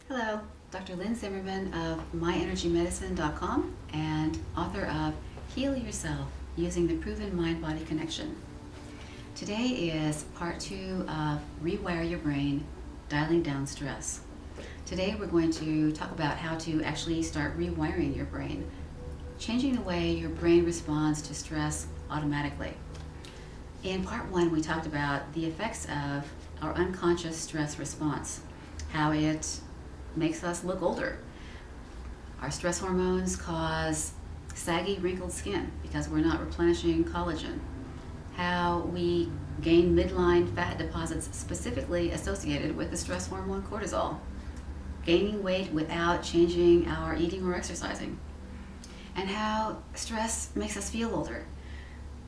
Hello, Dr. Lynne Zimmerman of myenergymedicine.com and author of Heal Yourself Using the Proven Mind-Body Connection. Today is part 2 of Rewire Your Brain, Dialing Down Stress. Today we're going to talk about how to actually start rewiring your brain, changing the way your brain responds to stress automatically. In part 1 we talked about the effects of our unconscious stress response, how it makes us look older. Our stress hormones cause saggy, wrinkled skin because we're not replenishing collagen. How we gain midline fat deposits specifically associated with the stress hormone cortisol. Gaining weight without changing our eating or exercising. And how stress makes us feel older.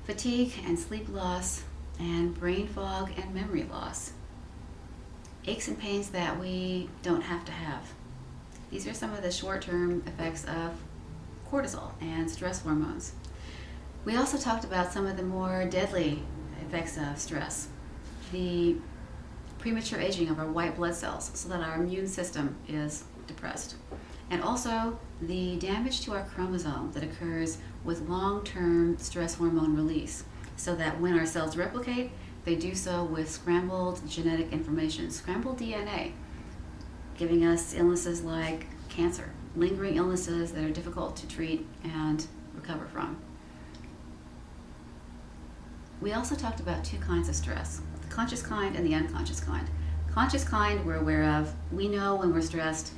Fatigue and sleep loss and brain fog and memory loss. Aches and pains that we don't have to have. These are some of the short-term effects of cortisol and stress hormones. We also talked about some of the more deadly effects of stress. The premature aging of our white blood cells so that our immune system is depressed. And also the damage to our chromosome that occurs with long-term stress hormone release so that when our cells replicate, they do so with scrambled genetic information, scrambled DNA, giving us illnesses like cancer, lingering illnesses that are difficult to treat and recover from. We also talked about two kinds of stress, the conscious kind and the unconscious kind. Conscious kind we're aware of. We know when we're stressed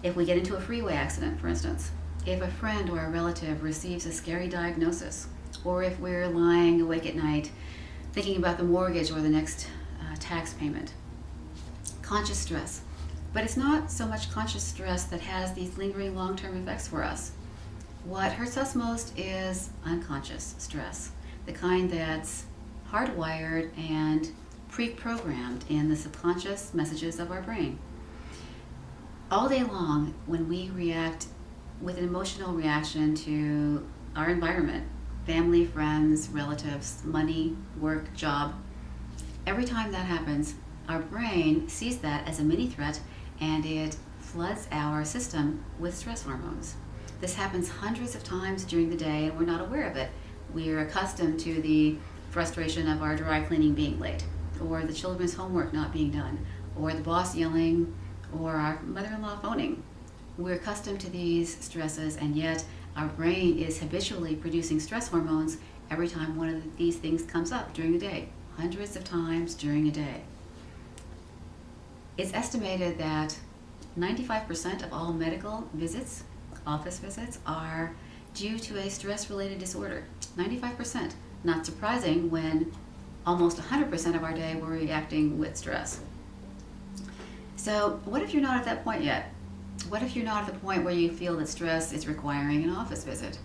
if we get into a freeway accident, for instance, if a friend or a relative receives a scary diagnosis, or if we're lying awake at night thinking about the mortgage or the next tax payment. Conscious stress. But it's not so much conscious stress that has these lingering long-term effects for us. What hurts us most is unconscious stress, the kind that's hardwired and pre-programmed in the subconscious messages of our brain. All day long, when we react with an emotional reaction to our environment, family, friends, relatives, money, work, job. Every time that happens, our brain sees that as a mini threat and it floods our system with stress hormones. This happens hundreds of times during the day and we're not aware of it. We are accustomed to the frustration of our dry cleaning being late, or the children's homework not being done, or the boss yelling, or our mother-in-law phoning. We're accustomed to these stresses, and yet our brain is habitually producing stress hormones every time one of these things comes up during the day, hundreds of times during a day. It's estimated that 95% of all medical visits, office visits, are due to a stress-related disorder. 95%. Not surprising when almost 100% of our day we're reacting with stress. So what if you're not at that point yet? What if you're not at the point where you feel that stress is requiring an office visit?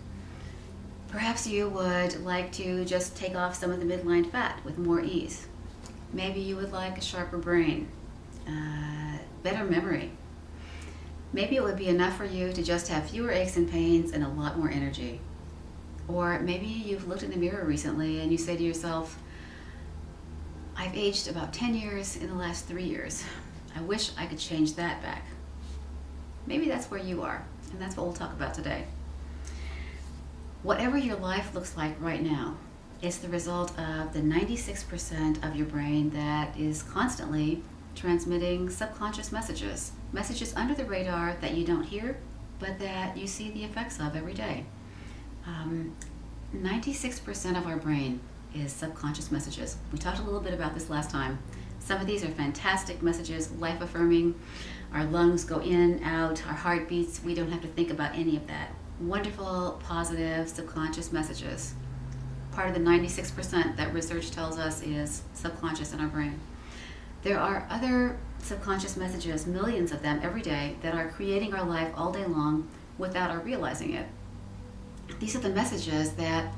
Perhaps you would like to just take off some of the midline fat with more ease. Maybe you would like a sharper brain, better memory. Maybe it would be enough for you to just have fewer aches and pains and a lot more energy. Or maybe you've looked in the mirror recently and you say to yourself, I've aged about 10 years in the last 3 years. I wish I could change that back. Maybe that's where you are, and that's what we'll talk about today. Whatever your life looks like right now, it's the result of the 96% of your brain that is constantly transmitting subconscious messages, messages under the radar that you don't hear, but that you see the effects of every day. 96% of our brain is subconscious messages. We talked a little bit about this last time. Some of these are fantastic messages, life-affirming. Our lungs go in, out, our heart beats. We don't have to think about any of that. Wonderful, positive, subconscious messages. Part of the 96% that research tells us is subconscious in our brain. There are other subconscious messages, millions of them every day, that are creating our life all day long without our realizing it. These are the messages that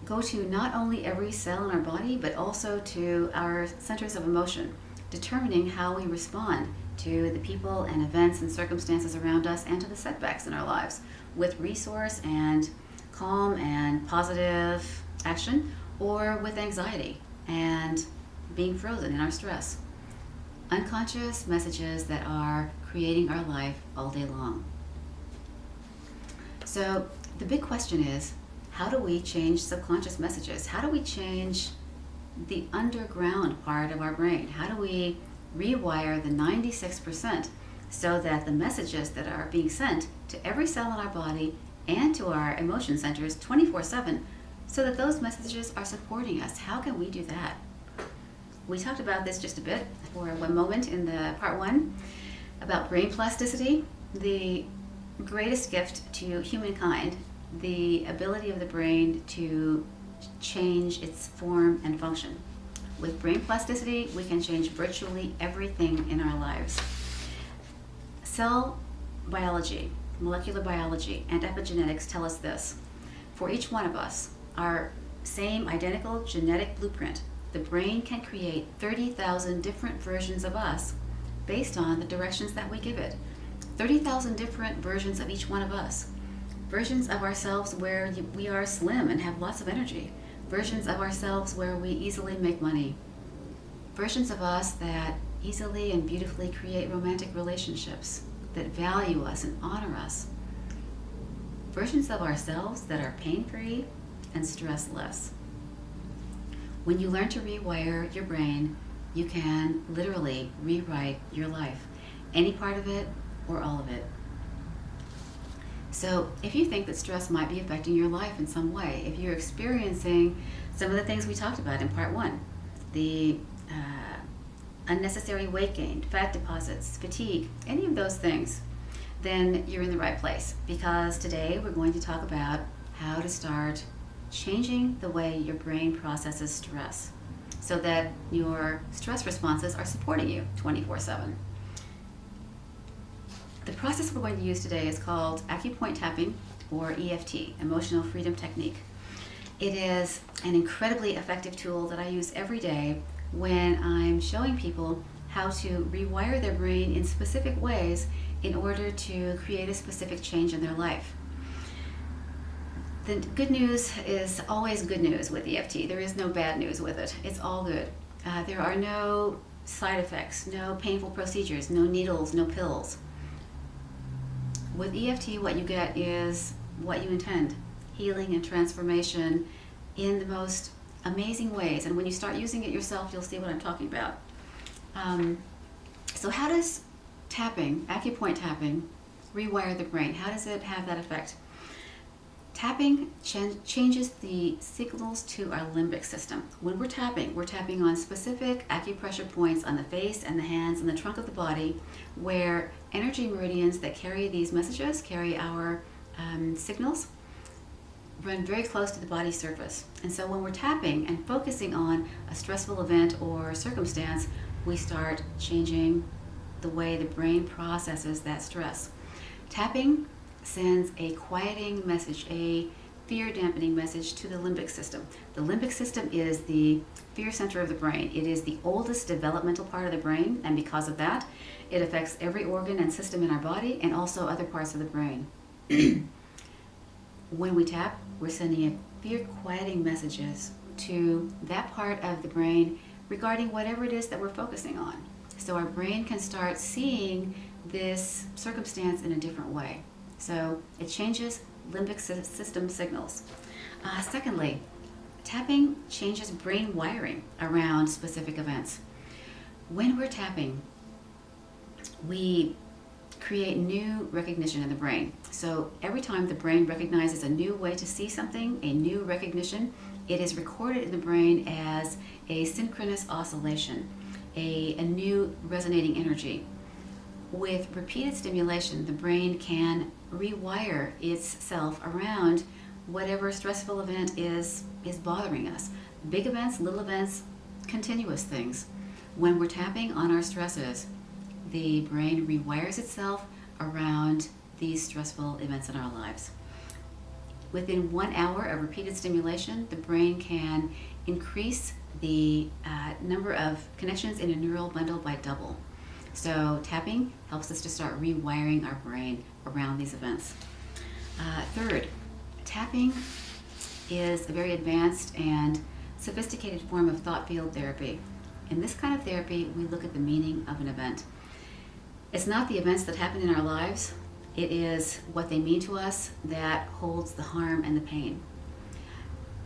go to not only every cell in our body, but also to our centers of emotion, determining how we respond to the people and events and circumstances around us and to the setbacks in our lives with resource and calm and positive action, or with anxiety and being frozen in our stress. unconscious messages that are creating our life all day long. So the big question is, how do we change subconscious messages? How do we change the underground part of our brain? How do we rewire the 96% so that the messages that are being sent to every cell in our body and to our emotion centers 24/7, so that those messages are supporting us? How can we do that? We talked about this just a bit for one moment in the part 1 about brain plasticity, the greatest gift to humankind, the ability of the brain to change its form and function. With brain plasticity, we can change virtually everything in our lives. Cell biology, molecular biology, and epigenetics tell us this. For each one of us, our same identical genetic blueprint, the brain can create 30,000 different versions of us based on the directions that we give it. 30,000 different versions of each one of us. Versions of ourselves where we are slim and have lots of energy. Versions of ourselves where we easily make money. Versions of us that easily and beautifully create romantic relationships, that value us and honor us. Versions of ourselves that are pain-free and stressless. When you learn to rewire your brain, you can literally rewrite your life, any part of it or all of it. So if you think that stress might be affecting your life in some way, if you're experiencing some of the things we talked about in part 1, the unnecessary weight gain, fat deposits, fatigue, any of those things, then you're in the right place, because today we're going to talk about how to start changing the way your brain processes stress so that your stress responses are supporting you 24/7. The process we're going to use today is called acupoint tapping, or EFT, Emotional Freedom Technique. It is an incredibly effective tool that I use every day when I'm showing people how to rewire their brain in specific ways in order to create a specific change in their life. The good news is always good news with EFT. There is no bad news with it. It's all good. There are no side effects, no painful procedures, no needles, no pills. With EFT, what you get is what you intend: healing and transformation in the most amazing ways. And when you start using it yourself, you'll see what I'm talking about. So how does tapping, acupoint tapping, rewire the brain? How does it have that effect? Tapping changes the signals to our limbic system. When we're tapping on specific acupressure points on the face and the hands and the trunk of the body, where energy meridians that carry these messages, carry our signals, run very close to the body surface. And so when we're tapping and focusing on a stressful event or circumstance, we start changing the way the brain processes that stress. Tapping sends a quieting message, a fear dampening message to the limbic system. The limbic system is the fear center of the brain. It is the oldest developmental part of the brain, and because of that, it affects every organ and system in our body and also other parts of the brain. When we tap, we're sending fear quieting messages to that part of the brain regarding whatever it is that we're focusing on. So our brain can start seeing this circumstance in a different way. So it changes limbic system signals. Secondly, tapping changes brain wiring around specific events. When we're tapping, we create new recognition in the brain. So every time the brain recognizes a new way to see something, a new recognition, it is recorded in the brain as a synchronous oscillation, a new resonating energy. With repeated stimulation, the brain can rewire itself around whatever stressful event is bothering us. Big events, little events, continuous things. When we're tapping on our stresses, the brain rewires itself around these stressful events in our lives. Within 1 hour of repeated stimulation, the brain can increase the number of connections in a neural bundle by double. So tapping helps us to start rewiring our brain around these events. Third, tapping is a very advanced and sophisticated form of thought field therapy. in this kind of therapy, we look at the meaning of an event. It's not the events that happen in our lives, it is what they mean to us that holds the harm and the pain.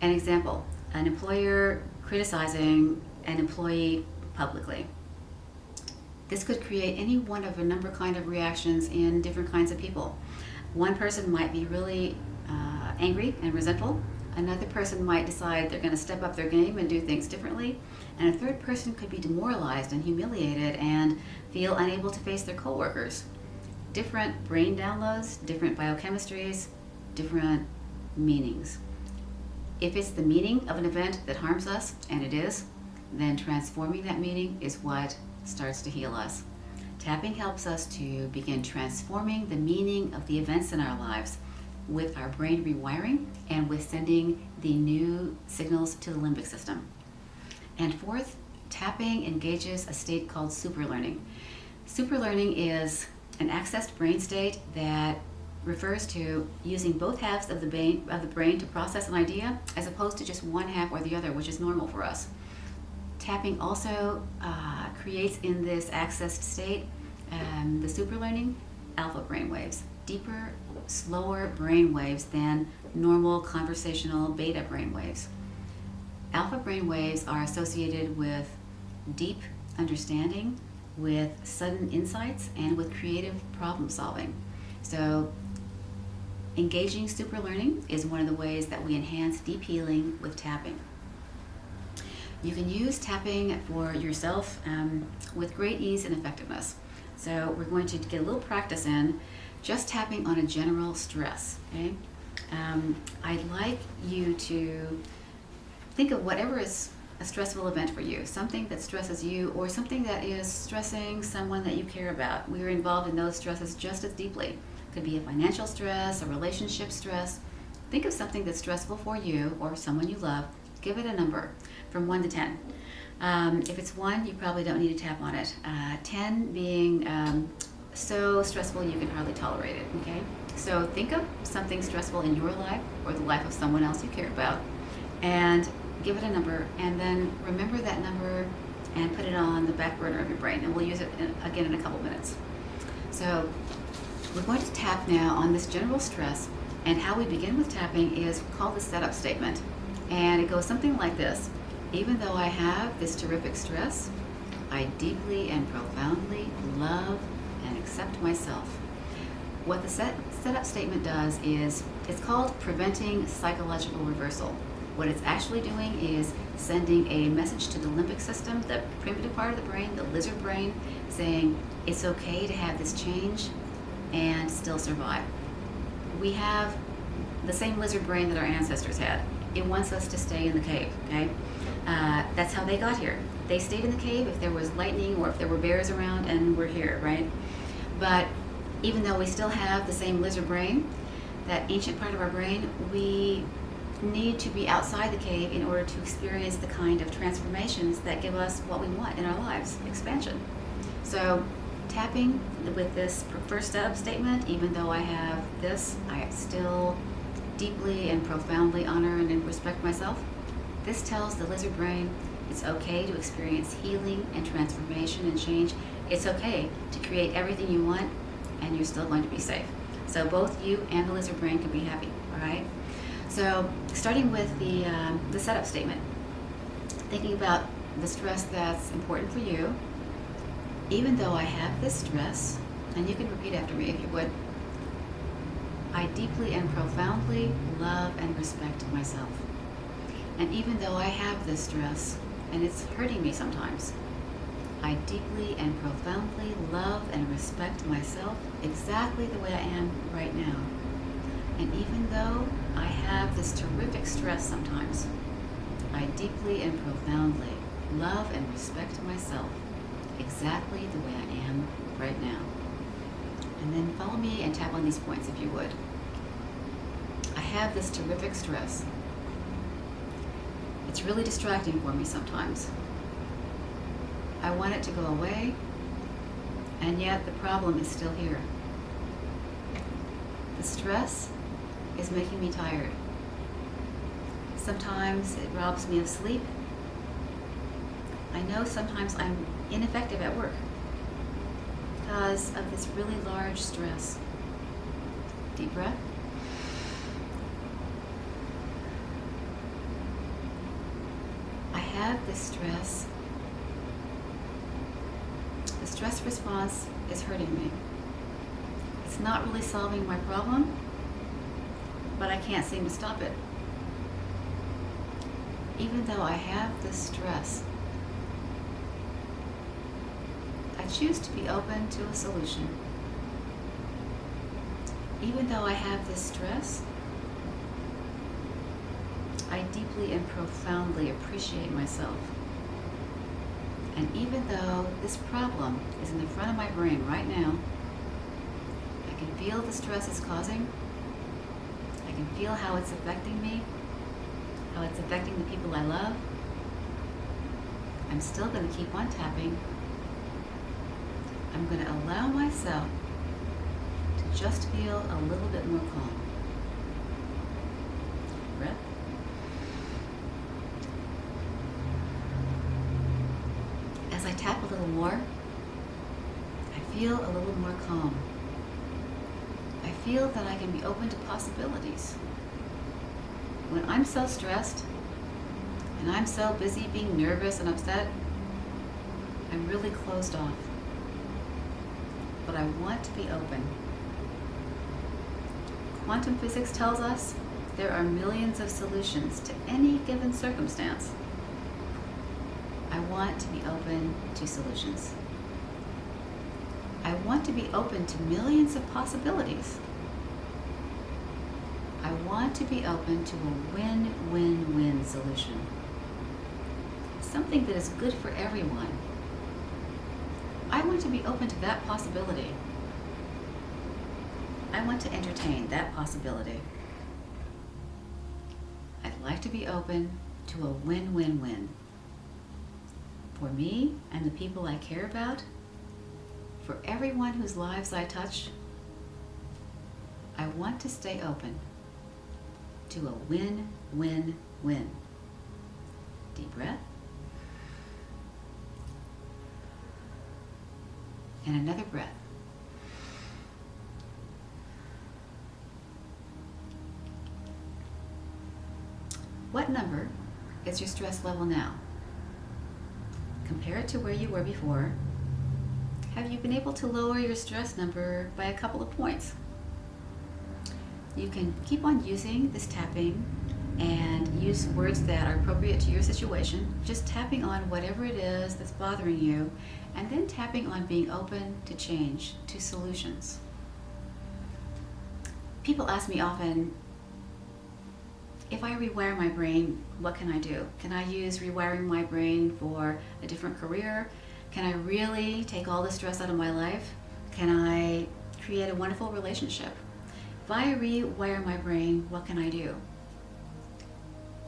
An example, an employer criticizing an employee publicly. This could create any one of a number kind of reactions in different kinds of people. One person might be really angry and resentful. Another person might decide they're going to step up their game and do things differently. And a third person could be demoralized and humiliated and feel unable to face their coworkers. Different brain downloads, different biochemistries, different meanings. If it's the meaning of an event that harms us, and it is, then transforming that meaning is what starts to heal us. Tapping helps us to begin transforming the meaning of the events in our lives with our brain rewiring and with sending the new signals to the limbic system. And fourth, tapping engages a state called superlearning. Superlearning is an accessed brain state that refers to using both halves of the brain to process an idea as opposed to just one half or the other, which is normal for us. Tapping also creates in this accessed state the superlearning alpha brainwaves, deeper, slower brainwaves than normal conversational beta brainwaves. Alpha brainwaves are associated with deep understanding, with sudden insights, and with creative problem solving. So engaging superlearning is one of the ways that we enhance deep healing with tapping. You can use tapping for yourself with great ease and effectiveness. So we're going to get a little practice in just tapping on a general stress. Okay? I'd like you to think of whatever is a stressful event for you, something that stresses you or something that is stressing someone that you care about. We are involved in those stresses just as deeply. It could be a financial stress, a relationship stress. Think of something that's stressful for you or someone you love. Give it a number from 1 to 10. If it's 1, you probably don't need to tap on it. 10 being so stressful you can hardly tolerate it, okay? So think of something stressful in your life or the life of someone else you care about and give it a number, and then remember that number and put it on the back burner of your brain, and we'll use it again in a couple minutes. So we're going to tap now on this general stress, and how we begin with tapping is called the setup statement. And it goes something like this: even though I have this terrific stress, I deeply and profoundly love and accept myself. What the setup statement does is, it's called preventing psychological reversal. What it's actually doing is sending a message to the limbic system, the primitive part of the brain, the lizard brain, saying it's okay to have this change and still survive. We have the same lizard brain that our ancestors had. It wants us to stay in the cave, okay? That's how they got here. They stayed in the cave if there was lightning or if there were bears around, and we're here, right? But even though we still have the same lizard brain, that ancient part of our brain, we need to be outside the cave in order to experience the kind of transformations that give us what we want in our lives, expansion. So tapping with this first setup statement, even though I have this, I still deeply and profoundly honor and respect myself. This tells the lizard brain it's okay to experience healing and transformation and change. It's okay to create everything you want, and you're still going to be safe. So both you and the lizard brain can be happy, all right? So starting with the setup statement, thinking about the stress that's important for you. Even though I have this stress, and you can repeat after me if you would, I deeply and profoundly love and respect myself. And even though I have this stress, and it's hurting me sometimes, I deeply and profoundly love and respect myself exactly the way I am right now. And even though I have this terrific stress sometimes, I deeply and profoundly love and respect myself exactly the way I am right now. And then follow me and tap on these points if you would. I have this terrific stress. It's really distracting for me sometimes. I want it to go away, and yet the problem is still here. The stress is making me tired. Sometimes it robs me of sleep. I know sometimes I'm ineffective at work because of this really large stress. Deep breath. I have this stress. The stress response is hurting me. It's not really solving my problem, but I can't seem to stop it. Even though I have this stress, I choose to be open to a solution. Even though I have this stress, I deeply and profoundly appreciate myself. And even though this problem is in the front of my brain right now, I can feel the stress it's causing. I can feel how it's affecting me, how it's affecting the people I love. I'm still going to keep on tapping. I'm going to allow myself to just feel a little bit more calm. Breath. As I tap a little more, I feel a little more calm. I feel that I can be open to possibilities. When I'm so stressed and I'm so busy being nervous and upset, I'm really closed off. But I want to be open. Quantum physics tells us there are millions of solutions to any given circumstance. I want to be open to solutions. I want to be open to millions of possibilities. I want to be open to a win-win-win solution. Something that is good for everyone. I want to be open to that possibility. I want to entertain that possibility. I'd like to be open to a win-win-win. For me and the people I care about, for everyone whose lives I touch, I want to stay open to a win-win-win. Deep breath. And another breath. What number is your stress level now? Compare it to where you were before. Have you been able to lower your stress number by a couple of points? You can keep on using this tapping and use words that are appropriate to your situation, just tapping on whatever it is that's bothering you, and then tapping on being open to change, to solutions. People ask me often, if I rewire my brain, what can I do? Can I use rewiring my brain for a different career? Can I really take all the stress out of my life? Can I create a wonderful relationship? If I rewire my brain, what can I do?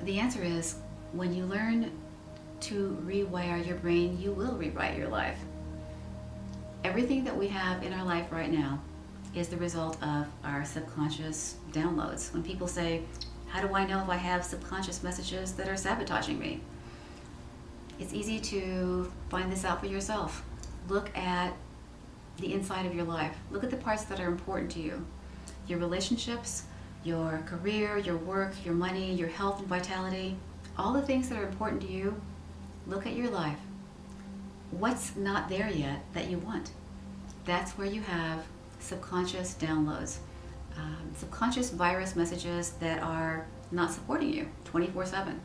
The answer is, when you learn to rewire your brain, you will rewrite your life. Everything that we have in our life right now is the result of our subconscious downloads. When people say, how do I know if I have subconscious messages that are sabotaging me? It's easy to find this out for yourself. Look at the inside of your life. Look at the parts that are important to you. Your relationships, your career, your work, your money, your health and vitality, all the things that are important to you. Look at your life. What's not there yet that you want? That's where you have subconscious downloads. Subconscious virus messages that are not supporting you 24/7.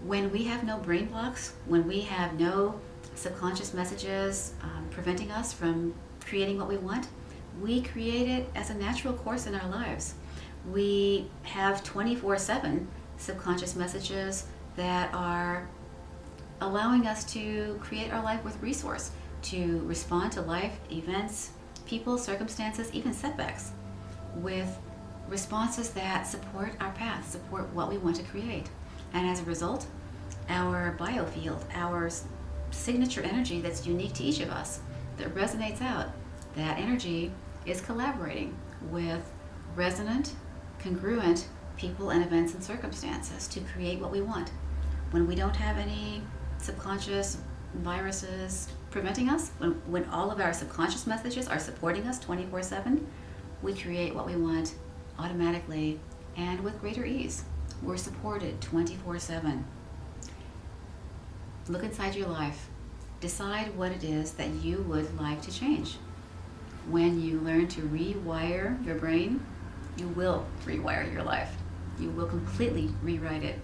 When we have no brain blocks, when we have no subconscious messages preventing us from creating what we want, we create it as a natural course in our lives. We have 24/7 subconscious messages that are allowing us to create our life with resource, to respond to life, events, people, circumstances, even setbacks, with responses that support our path, support what we want to create. And as a result, our biofield, our signature energy that's unique to each of us, that resonates out, that energy is collaborating with resonant, congruent people and events and circumstances to create what we want. When we don't have any subconscious viruses preventing us, when all of our subconscious messages are supporting us 24/7, we create what we want automatically and with greater ease. We're supported 24/7. Look inside your life. Decide what it is that you would like to change. When you learn to rewire your brain, you will rewire your life. You will completely rewrite it.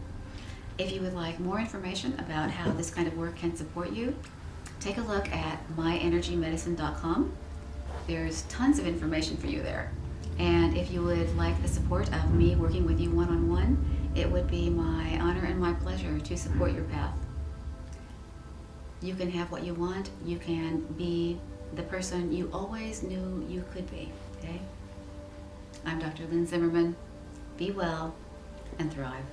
If you would like more information about how this kind of work can support you, take a look at myenergymedicine.com. There's tons of information for you there. And if you would like the support of me working with you one-on-one, it would be my honor and my pleasure to support your path. You can have what you want. You can be the person you always knew you could be, okay? I'm Dr. Lynne Zimmerman. Be well and thrive.